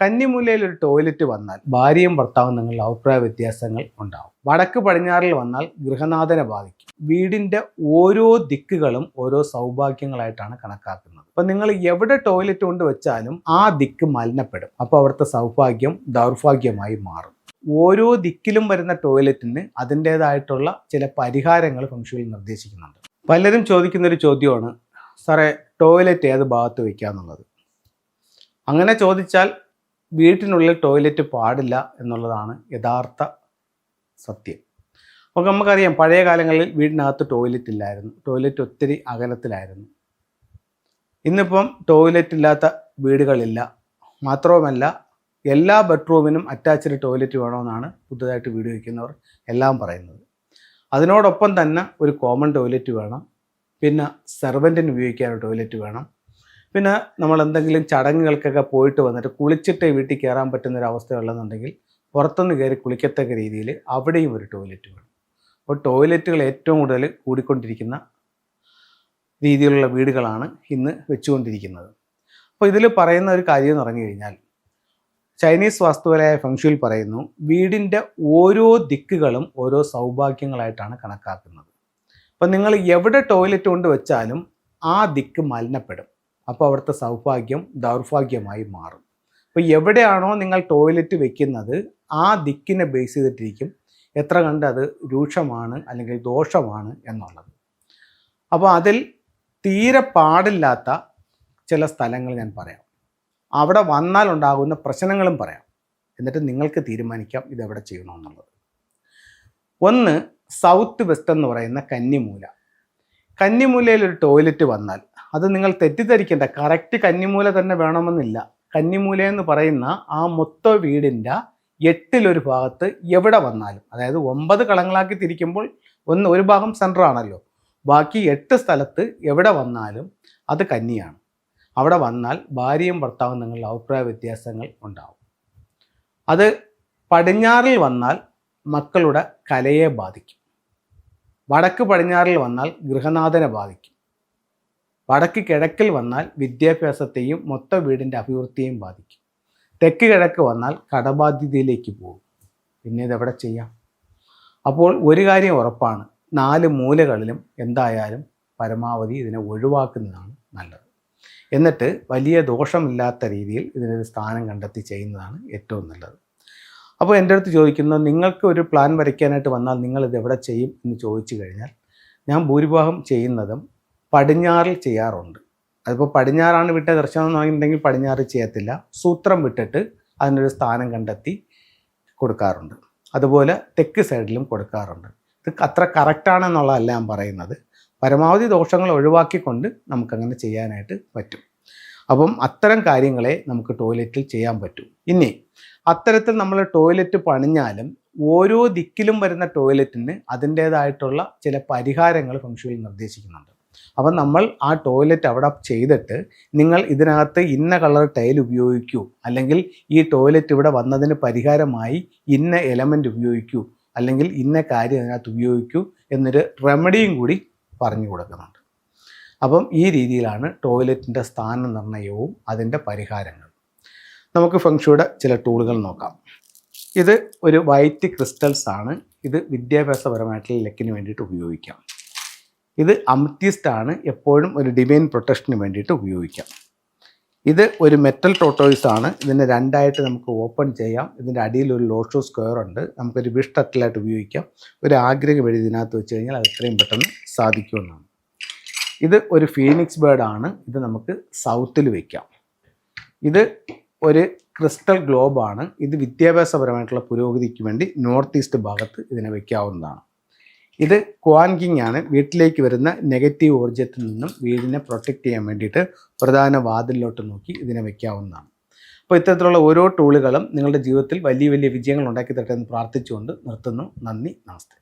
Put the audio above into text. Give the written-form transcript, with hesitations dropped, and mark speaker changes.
Speaker 1: കന്നിമൂലയിൽ ഒരു ടോയ്ലറ്റ് വന്നാൽ ഭാര്യയും ഭർത്താവും തമ്മിൽ അഭിപ്രായ വ്യത്യാസങ്ങൾ ഉണ്ടാവും. വടക്ക് പടിഞ്ഞാറിൽ വന്നാൽ ഗൃഹനാഥനെ ബാധിക്കും. വീടിൻ്റെ ഓരോ ദിക്കുകളും ഓരോ സൗഭാഗ്യങ്ങളായിട്ടാണ് കണക്കാക്കുന്നത്. അപ്പം നിങ്ങൾ എവിടെ ടോയ്ലറ്റ് കൊണ്ട് വെച്ചാലും ആ ദിക്ക് മലിനപ്പെടും. അപ്പോൾ അവിടുത്തെ സൗഭാഗ്യം ദൗർഭാഗ്യമായി മാറും. ഓരോ ദിക്കിലും വരുന്ന ടോയ്ലറ്റിന് അതിൻ്റേതായിട്ടുള്ള ചില പരിഹാരങ്ങൾ ഫെങ്ഷുയിൽ നിർദ്ദേശിക്കുന്നുണ്ട്. പലരും ചോദിക്കുന്നൊരു ചോദ്യമാണ്, സാറേ ടോയ്ലറ്റ് ഏത് ഭാഗത്ത് വയ്ക്കാന്നുള്ളത്. അങ്ങനെ ചോദിച്ചാൽ വീട്ടിനുള്ളിൽ ടോയ്ലറ്റ് പാടില്ല എന്നുള്ളതാണ് യഥാർത്ഥ സത്യം. അപ്പോൾ നമുക്കറിയാം, പഴയ കാലങ്ങളിൽ വീടിനകത്ത് ടോയ്ലറ്റ് ഇല്ലായിരുന്നു. ടോയ്ലറ്റ് ഒത്തിരി അകലത്തിലായിരുന്നു. ഇന്നിപ്പം ടോയ്ലറ്റ് ഇല്ലാത്ത വീടുകളില്ല. മാത്രവുമല്ല, എല്ലാ ബെഡ്റൂമിനും അറ്റാച്ച്ഡ് ടോയ്ലറ്റ് വേണമെന്നാണ് പുതുതായിട്ട് വീട് വയ്ക്കുന്നവർ എല്ലാം പറയുന്നത്. അതിനോടൊപ്പം തന്നെ ഒരു കോമൺ ടോയ്ലറ്റ് വേണം. പിന്നെ സെർവൻറ്റിന് ഉപയോഗിക്കാൻ ഒരു ടോയ്ലറ്റ് വേണം. പിന്നെ നമ്മൾ എന്തെങ്കിലും ചടങ്ങുകൾക്കൊക്കെ പോയിട്ട് വന്നിട്ട് കുളിച്ചിട്ട് വീട്ടിൽ കയറാൻ പറ്റുന്നൊരവസ്ഥ ഉള്ളതെന്നുണ്ടെങ്കിൽ പുറത്തുനിന്ന് കയറി കുളിക്കത്തക്ക രീതിയിൽ അവിടെയും ഒരു ടോയ്ലറ്റ് വേണം. അപ്പോൾ ടോയ്ലറ്റുകൾ ഏറ്റവും കൂടുതൽ കൂടിക്കൊണ്ടിരിക്കുന്ന രീതിയിലുള്ള വീടുകളാണ് ഇന്ന് വെച്ചുകൊണ്ടിരിക്കുന്നത്. അപ്പോൾ ഇതിൽ പറയുന്ന ഒരു കാര്യം എന്ന് പറഞ്ഞു കഴിഞ്ഞാൽ, ചൈനീസ് വാസ്തുവിലായ ഫെങ്ഷുയിൽ പറയുന്നു, വീടിൻ്റെ ഓരോ ദിക്കുകളും ഓരോ സൗഭാഗ്യങ്ങളായിട്ടാണ് കണക്കാക്കുന്നത്. അപ്പം നിങ്ങൾ എവിടെ ടോയ്ലറ്റ് കൊണ്ട് വെച്ചാലും ആ ദിക്ക് മലിനപ്പെടും. അപ്പോൾ അവിടുത്തെ സൗഭാഗ്യം ദൗർഭാഗ്യമായി മാറും. അപ്പോൾ എവിടെയാണോ നിങ്ങൾ ടോയ്ലറ്റ് വെക്കുന്നത് ആ ദിക്കിനെ ബേസ് ചെയ്തിട്ടിരിക്കും എത്ര കണ്ട് അത് രൂക്ഷമാണ് അല്ലെങ്കിൽ ദോഷമാണ് എന്നുള്ളത്. അപ്പോൾ അതിൽ തീരെ പാടില്ലാത്ത ചില സ്ഥലങ്ങൾ ഞാൻ പറയാം. അവിടെ വന്നാൽ ഉണ്ടാകുന്ന പ്രശ്നങ്ങളും പറയാം. എന്നിട്ട് നിങ്ങൾക്ക് തീരുമാനിക്കാം ഇതെവിടെ ചെയ്യണമെന്നുള്ളത്. ഒന്ന്, സൗത്ത് വെസ്റ്റ് എന്ന് പറയുന്ന കന്നിമൂല. കന്നിമൂലയിൽ ഒരു ടോയ്ലറ്റ് വന്നാൽ അത് നിങ്ങൾ തെറ്റിദ്ധരിക്കേണ്ട. കറക്റ്റ് കന്നിമൂല തന്നെ വേണമെന്നില്ല. കന്നിമൂല എന്ന് പറയുന്ന ആ മൊത്ത വീടിൻ്റെ 8-1 ഭാഗത്ത് എവിടെ വന്നാലും, അതായത് 9 കളങ്ങളാക്കി തിരിക്കുമ്പോൾ ഒരു ഭാഗം സെൻറ്റർ ആണല്ലോ, ബാക്കി 8 സ്ഥലത്ത് എവിടെ വന്നാലും അത് കന്നിയാണ്. അവിടെ വന്നാൽ ഭാര്യയും ഭർത്താവും തമ്മിലുള്ള അഭിപ്രായ വ്യത്യാസങ്ങൾ ഉണ്ടാവും. അത് പടിഞ്ഞാറിൽ വന്നാൽ മക്കളുടെ കലയെ ബാധിക്കും. വടക്ക് പടിഞ്ഞാറിൽ വന്നാൽ ഗൃഹനാഥനെ ബാധിക്കും. വടക്ക് കിഴക്കിൽ വന്നാൽ വിദ്യാഭ്യാസത്തെയും മൊത്തം വീടിൻ്റെ അഭിവൃദ്ധിയെയും ബാധിക്കും. തെക്ക് കിഴക്ക് വന്നാൽ കടബാധ്യതയിലേക്ക് പോകും. പിന്നെ ഇതെവിടെ ചെയ്യാം? അപ്പോൾ ഒരു കാര്യം ഉറപ്പാണ്, 4 മൂലകളിലും എന്തായാലും പരമാവധി ഇതിനെ ഒഴിവാക്കുന്നതാണ് നല്ലത്. എന്നിട്ട് വലിയ ദോഷമില്ലാത്ത രീതിയിൽ ഇതിനൊരു സ്ഥാനം കണ്ടെത്തി ചെയ്യുന്നതാണ് ഏറ്റവും നല്ലത്. അപ്പോൾ എൻ്റെ അടുത്ത് ചോദിക്കുന്നത്, നിങ്ങൾക്ക് ഒരു പ്ലാൻ വരയ്ക്കാനായിട്ട് വന്നാൽ നിങ്ങളിത് എവിടെ ചെയ്യും എന്ന് ചോദിച്ചു കഴിഞ്ഞാൽ, ഞാൻ ഭൂരിഭാഗം ചെയ്യുന്നതും പടിഞ്ഞാറിൽ ചെയ്യാറുണ്ട്. അതിപ്പോൾ പടിഞ്ഞാറാണ് വിട്ട ദർശനം എന്നുണ്ടെങ്കിൽ പടിഞ്ഞാറ് ചെയ്യത്തില്ല, സൂത്രം വിട്ടിട്ട് അതിനൊരു സ്ഥാനം കണ്ടെത്തി കൊടുക്കാറുണ്ട്. അതുപോലെ തെക്ക് സൈഡിലും കൊടുക്കാറുണ്ട്. ഇത് അത്ര കറക്റ്റാണെന്നുള്ളതല്ല ഞാൻ പറയുന്നത്. പരമാവധി ദോഷങ്ങൾ ഒഴിവാക്കിക്കൊണ്ട് നമുക്കങ്ങനെ ചെയ്യാനായിട്ട് പറ്റും. അപ്പം അത്തരം കാര്യങ്ങളെ നമുക്ക് ടോയ്ലറ്റിൽ ചെയ്യാൻ പറ്റും. ഇനി അത്തരത്തിൽ നമ്മൾ ടോയ്ലറ്റ് പണിഞ്ഞാലും ഓരോ ദിക്കിലും വരുന്ന ടോയ്ലറ്റിന് അതിൻ്റേതായിട്ടുള്ള ചില പരിഹാരങ്ങൾ ഫെങ്ഷുയിൽ നിർദ്ദേശിക്കുന്നുണ്ട്. അപ്പം നമ്മൾ ആ ടോയ്ലറ്റ് അവിടെ ചെയ്തിട്ട് നിങ്ങൾ ഇതിനകത്ത് ഇന്ന കളർ ടൈൽ ഉപയോഗിക്കൂ, അല്ലെങ്കിൽ ഈ ടോയ്ലറ്റ് ഇവിടെ വന്നതിന് പരിഹാരമായി ഇന്ന എലമെൻ്റ് ഉപയോഗിക്കൂ, അല്ലെങ്കിൽ ഇന്ന കാര്യം അതിനകത്ത് ഉപയോഗിക്കൂ എന്നൊരു റെമഡിയും കൂടി പറഞ്ഞു കൊടുക്കുന്നുണ്ട്. അപ്പം ഈ രീതിയിലാണ് ടോയ്ലറ്റിൻ്റെ സ്ഥാന നിർണ്ണയവും അതിൻ്റെ പരിഹാരങ്ങൾ. നമുക്ക് ഫെങ്ഷുയുടെ ചില ടൂളുകൾ നോക്കാം. ഇത് ഒരു വൈറ്റ് ക്രിസ്റ്റൽസ് ആണ്. ഇത് വിദ്യാഭ്യാസപരമായിട്ടുള്ള ലക്കിന് വേണ്ടിയിട്ട് ഉപയോഗിക്കാം. ഇത് അമത്തിസ്റ്റ് ആണ്, എപ്പോഴും ഒരു ഡിവൈൻ പ്രൊട്ടക്ഷന് വേണ്ടിയിട്ട് ഉപയോഗിക്കാം. ഇത് ഒരു മെറ്റൽ ടോട്ടോയ്സ് ആണ്. ഇതിനെ 2ആയിട്ട് നമുക്ക് ഓപ്പൺ ചെയ്യാം. ഇതിൻ്റെ അടിയിൽ ഒരു ലോഷോ സ്ക്വയർ ഉണ്ട്. നമുക്കൊരു വിഷ് ടട്ടിലായിട്ട് ഉപയോഗിക്കാം. ഒരു ആഗ്രഹം എഴുതി ഇതിനകത്ത് വെച്ച് കഴിഞ്ഞാൽ അത് എത്രയും പെട്ടെന്ന് സാധിക്കുമെന്നാണ്. ഇത് ഒരു ഫീനിക്സ് ബേർഡാണ്. ഇത് നമുക്ക് സൗത്തിൽ വയ്ക്കാം. ഇത് ഒരു ക്രിസ്റ്റൽ ഗ്ലോബാണ്. ഇത് വിദ്യാഭ്യാസപരമായിട്ടുള്ള പുരോഗതിക്ക് വേണ്ടി നോർത്ത് ഈസ്റ്റ് ഭാഗത്ത് ഇതിനെ വയ്ക്കാവുന്നതാണ്. ഇത് ക്വാൻ കിങ് ആണ്. വീട്ടിലേക്ക് വരുന്ന നെഗറ്റീവ് ഊർജ്ജത്തിൽ നിന്നും വീടിനെ പ്രൊട്ടക്റ്റ് ചെയ്യാൻ വേണ്ടിയിട്ട് പ്രധാന വാതിലിലോട്ട് നോക്കി ഇതിനെ വയ്ക്കാവുന്നതാണ്. അപ്പോൾ ഇത്തരത്തിലുള്ള ഓരോ ടൂളുകളും നിങ്ങളുടെ ജീവിതത്തിൽ വലിയ വലിയ വിജയങ്ങൾ ഉണ്ടാക്കി തരട്ടെ എന്ന് പ്രാർത്ഥിച്ചുകൊണ്ട് നിർത്തുന്നു. നന്ദി, നമസ്തേ.